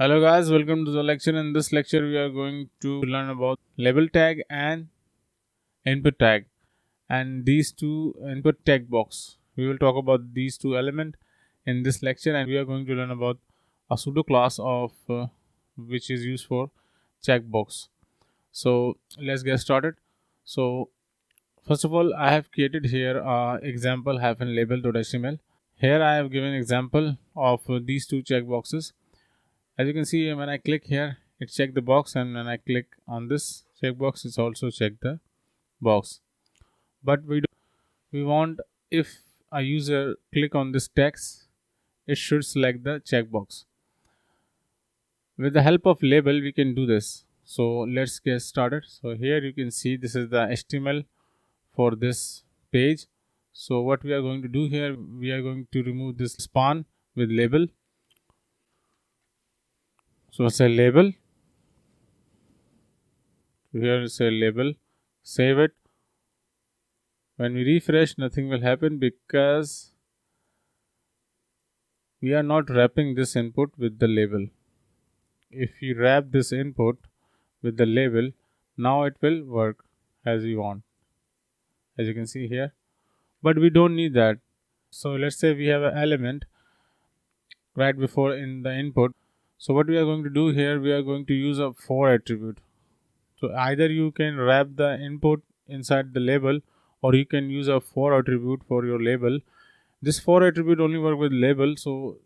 Hello guys, welcome to the lecture. In this lecture we are going to learn about label tag and input tag and these two input tag box. We will talk about these two elements in this lecture, and we are going to learn about a pseudo class of which is used for checkbox. So let's get started. So first of all, I have created here example label.html. Here I have given example of these two checkboxes. As you can see, when I click here, it check the box, and when I click on this checkbox, it's also check the box. But we want, if a user click on this text, it should select the checkbox. With the help of label, we can do this. So let's get started. So here you can see this is the HTML for this page. So what we are going to do here, we are going to remove this span with label. So say label. Here say label, save it. When we refresh, nothing will happen because we are not wrapping this input with the label. If you wrap this input with the label, now it will work as you want, as you can see here. But we don't need that. So let's say we have an element right before in the input. So what we are going to do here, we are going to use a for attribute. So either you can wrap the input inside the label, or you can use a for attribute for your label. This for attribute only work with label. So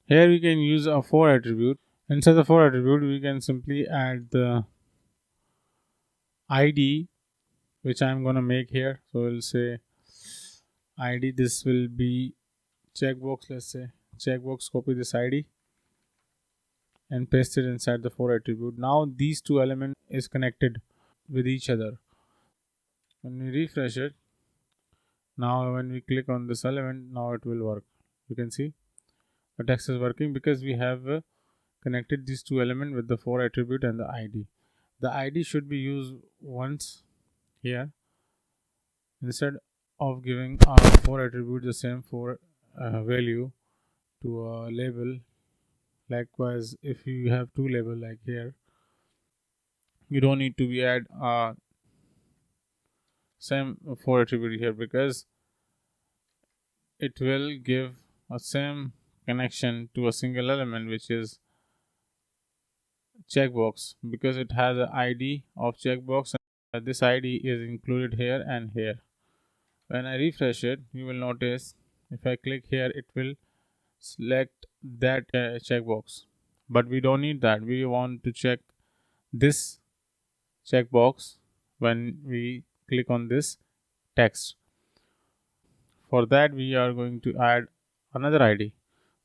here we can use a for attribute. Inside the for attribute, we can simply add the ID, which I'm gonna make here. So we'll say ID. This will be checkbox. Let's say checkbox. Copy this ID and paste it inside the for attribute. Now these two elements is connected with each other. When we refresh it, now when we click on this element, now it will work. You can see the text is working because we have connected these two elements with the for attribute and the ID. The ID should be used once here instead of giving our for attribute the same for value to a label. Likewise, if you have two label like here, you don't need to be add same for attribute here, because it will give a same connection to a single element, which is checkbox, because it has an ID of checkbox, and this ID is included here and here. When I refresh it, you will notice if I click here, it will select that checkbox. But we don't need that. We want to check this checkbox when we click on this text. For that, we are going to add another ID.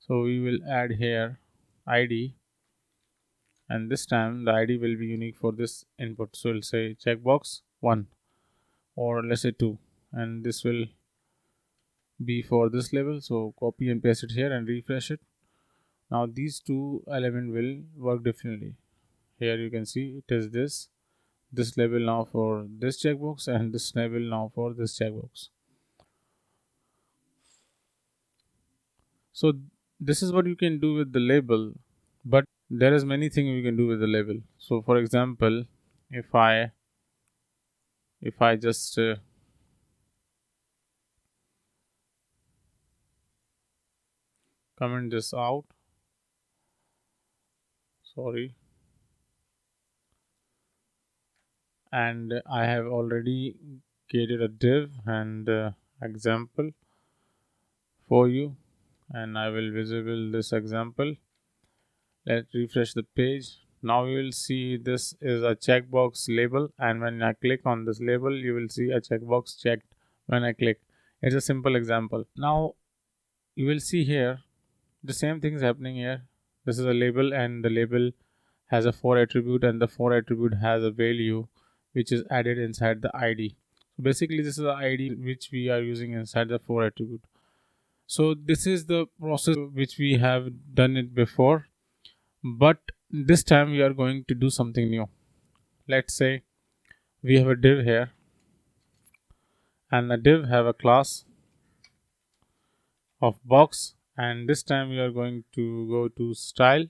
So we will add here ID, and this time the ID will be unique for this input. So we'll say checkbox 1, or let's say 2, and this will be for this level. So copy and paste it here and refresh it. Now these two element will work differently. Here you can see it is this label now for this checkbox, and this label now for this checkbox. So this is what you can do with the label, but there is many things we can do with the label. So for example, if I just comment this out, sorry, and I have already created a div and example for you, and I will visible this example. Let's refresh the page. Now you will see this is a checkbox label, and when I click on this label, you will see a checkbox checked when I click. It's a simple example. Now you will see here the same thing is happening here. This is a label, and the label has a for attribute, and the for attribute has a value which is added inside the ID. So basically this is the ID which we are using inside the for attribute. So this is the process which we have done it before, but this time we are going to do something new. Let's say we have a div here, and the div have a class of box, and this time we are going to go to style,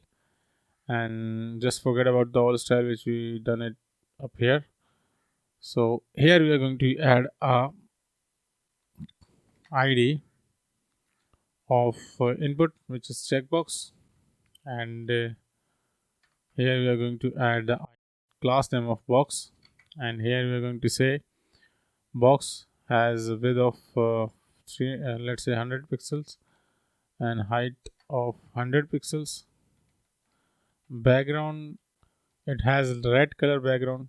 and just forget about the old style which we done it up here. So here we are going to add a ID of input, which is checkbox, and here we are going to add the class name of box, and here we are going to say box has a width of let's say 100 pixels and height of 100 pixels. Background, it has red color background,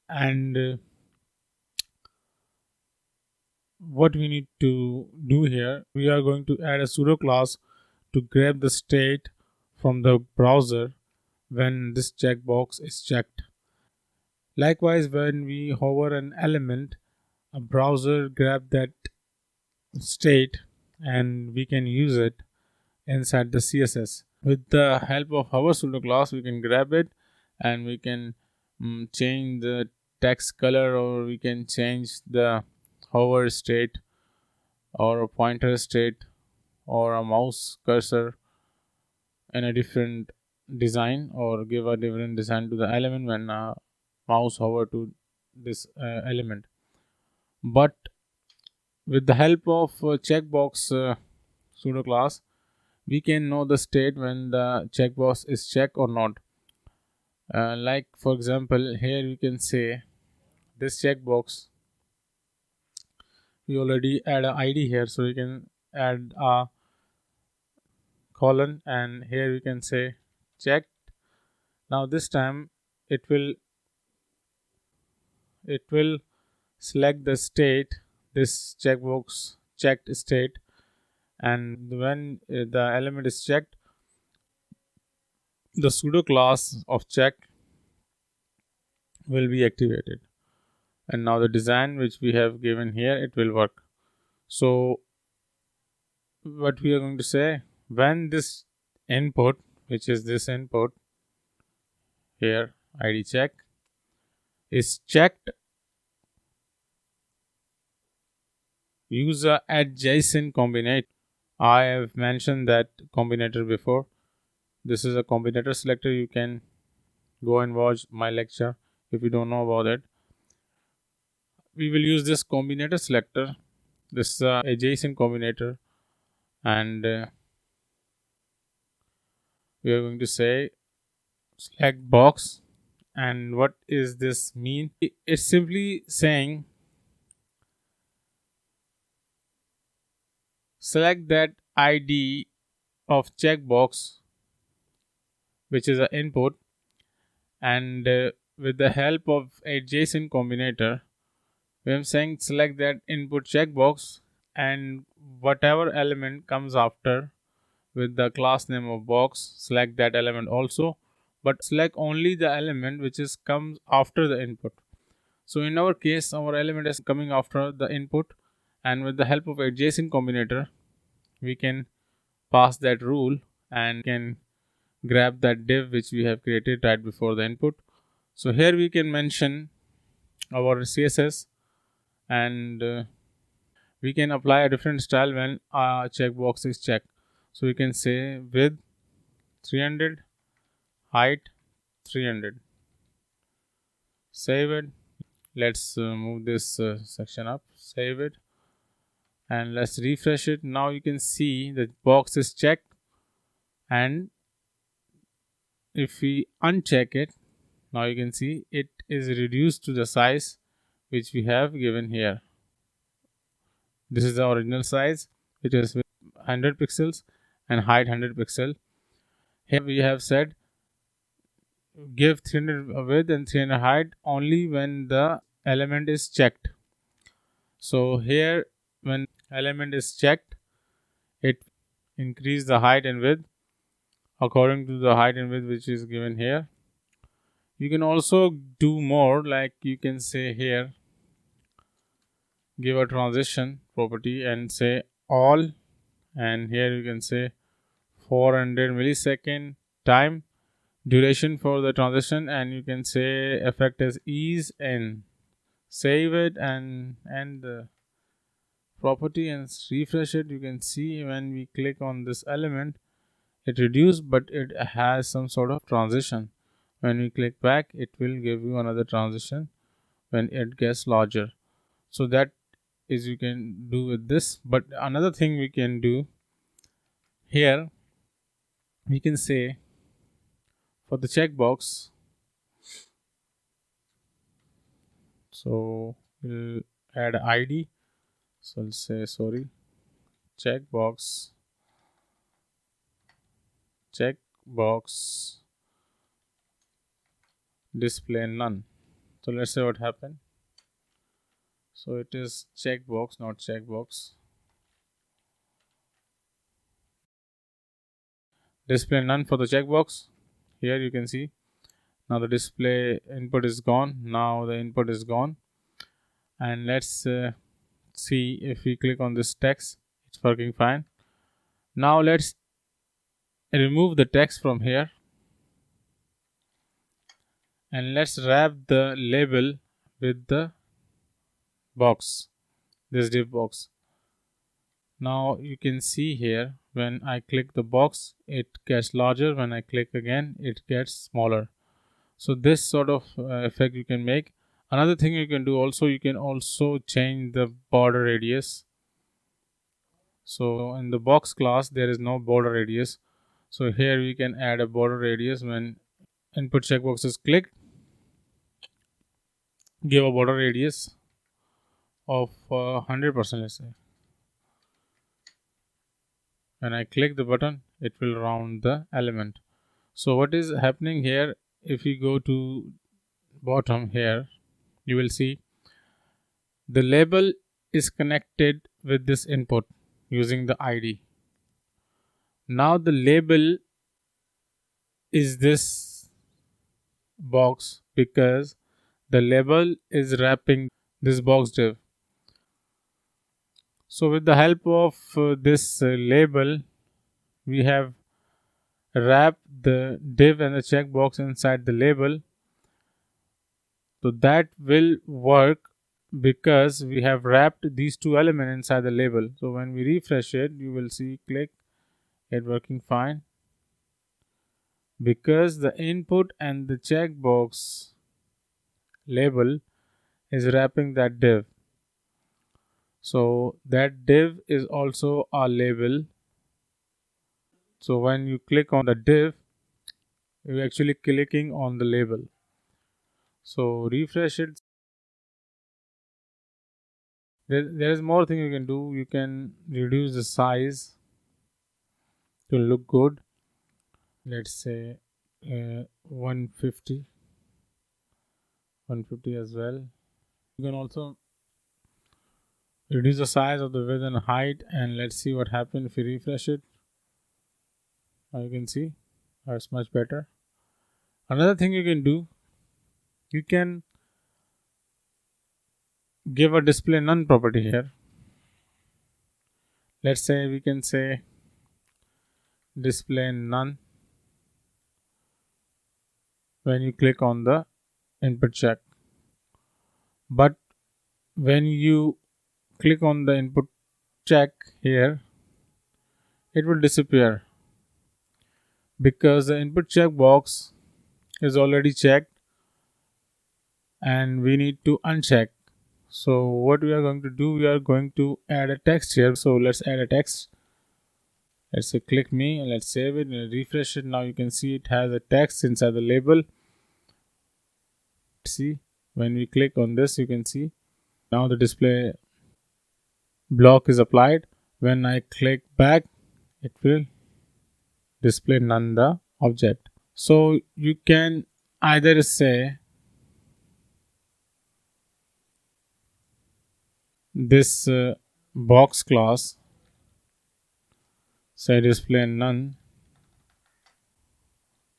and what we need to do here, we are going to add a pseudo class to grab the state from the browser when this checkbox is checked. Likewise, when we hover an element, a browser grab that state and we can use it inside the CSS. With the help of our pseudo class, we can grab it and we can change the text color, or we can change the hover state or a pointer state or a mouse cursor in a different design, or give a different design to the element when a mouse hover to this element. But with the help of checkbox pseudo class, we can know the state when the checkbox is checked or not. Like for example, here we can say this checkbox, we already add a ID here, so we can add a colon, and here we can say checked. Now this time it will select the state, this checkbox checked state, and when the element is checked, the pseudo class of check will be activated, and now the design which we have given here, it will work. So what we are going to say, when this input, which is this input here, ID check, is checked, use a adjacent combinator. I have mentioned that combinator before. This is a combinator selector. You can go and watch my lecture if you don't know about it. We will use this combinator selector, this adjacent combinator, and we are going to say select box. And what is this mean? It's simply saying select that ID of checkbox, which is an input, and with the help of adjacent combinator, we are saying select that input checkbox, and whatever element comes after with the class name of box, select that element also, but select only the element which is comes after the input. So in our case, our element is coming after the input, and with the help of adjacent combinator, we can pass that rule and can grab that div which we have created right before the input. So here we can mention our CSS, and we can apply a different style when a checkbox is checked. So we can say width 300, height 300. Save it. Let's move this section up. Save it, and let's refresh it. Now you can see the box is checked, and if we uncheck it, now you can see it is reduced to the size which we have given here. This is the original size, which is 100 pixels and height 100 pixel. Here we have said give 300 width and 300 height only when the element is checked. So here when element is checked, it increase the height and width according to the height and width which is given here. You can also do more, like you can say here, give a transition property and say all, and here you can say 400 millisecond time duration for the transition, and you can say effect as ease, and save it and the property and refresh it. You can see when we click on this element, it reduced, but it has some sort of transition. When we click back, it will give you another transition when it gets larger. So that is you can do with this. But another thing we can do here, we can say for the checkbox, so we'll add ID. So I'll say checkbox display none. So let's say what happened. So it is checkbox, not checkbox. Display none for the checkbox. Here you can see now the display input is gone. Now the input is gone, and let's see if we click on this text, it's working fine. Now let's remove the text from here and let's wrap the label with the box, this div box. Now you can see here when I click the box it gets larger, when I click again it gets smaller. So this sort of effect you can make. Another thing you can do also, you can also change the border radius. So in the box class there is no border radius, so here we can add a border radius. When input checkbox is clicked, give a border radius of 100%, let's say. When I click the button it will round the element. So what is happening here, if you go to bottom here, you will see the label is connected with this input using the ID. Now the label is this box because the label is wrapping this box div. So with the help of this label, we have wrapped the div and the checkbox inside the label. So that will work because we have wrapped these two elements inside the label. So when we refresh it, you will see click it working fine because the input and the checkbox label is wrapping that div. So that div is also a label. So when you click on the div, you're actually clicking on the label. So refresh it. There is more thing you can do. You can reduce the size to look good. Let's say 150 as well. You can also reduce the size of the width and height, and let's see what happens if you refresh it. Now you can see it's much better. Another thing you can do, you can give a display none property here. Let's say we can say display none when you click on the input check, but when you click on the input check here it will disappear because the input checkbox is already checked and we need to uncheck. So what we are going to do, we are going to add a text here. So let's add a text. Let's say click me and let's save it and refresh it. Now you can see it has a text inside the label. See, when we click on this, you can see now the display block is applied. When I click back, it will display none the object. So you can either say this box class, say display none.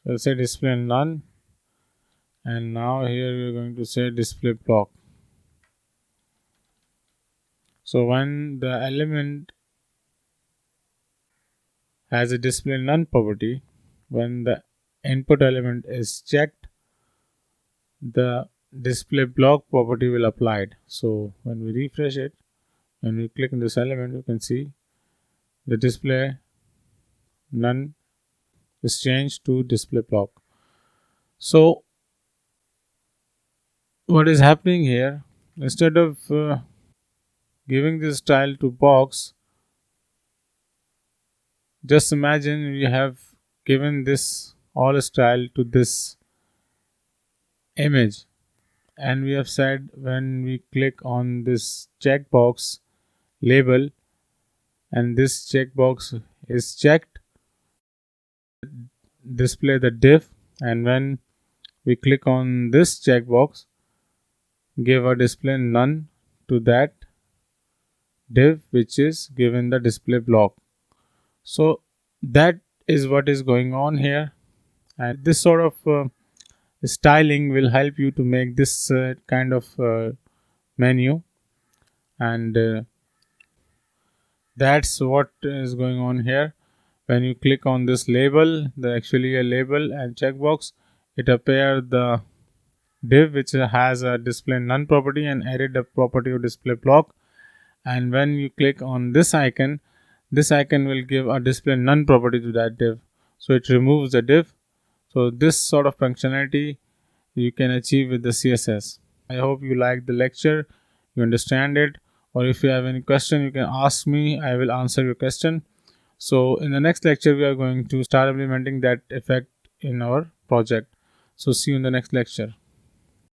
So say display none, and now here we are going to say display block. So when the element has a display none property, when the input element is checked, the display block property will applied. So when we refresh it, when we click on this element, you can see the display none is changed to display block. So what is happening here, instead of giving this style to box, just imagine we have given this all style to this image, and we have said when we click on this checkbox label and this checkbox is checked, display the div, and when we click on this checkbox, give a display none to that div which is given the display block. So that is what is going on here, and this sort of styling will help you to make this kind of menu, and that's what is going on here. When you click on this label, the actually a label and checkbox, it appear the div which has a display none property and added the property of display block. And when you click on this icon will give a display none property to that div, so it removes the div. So this sort of functionality you can achieve with the CSS. I hope you like the lecture, you understand it, or if you have any question you can ask me, I will answer your question. So in the next lecture we are going to start implementing that effect in our project. So see you in the next lecture.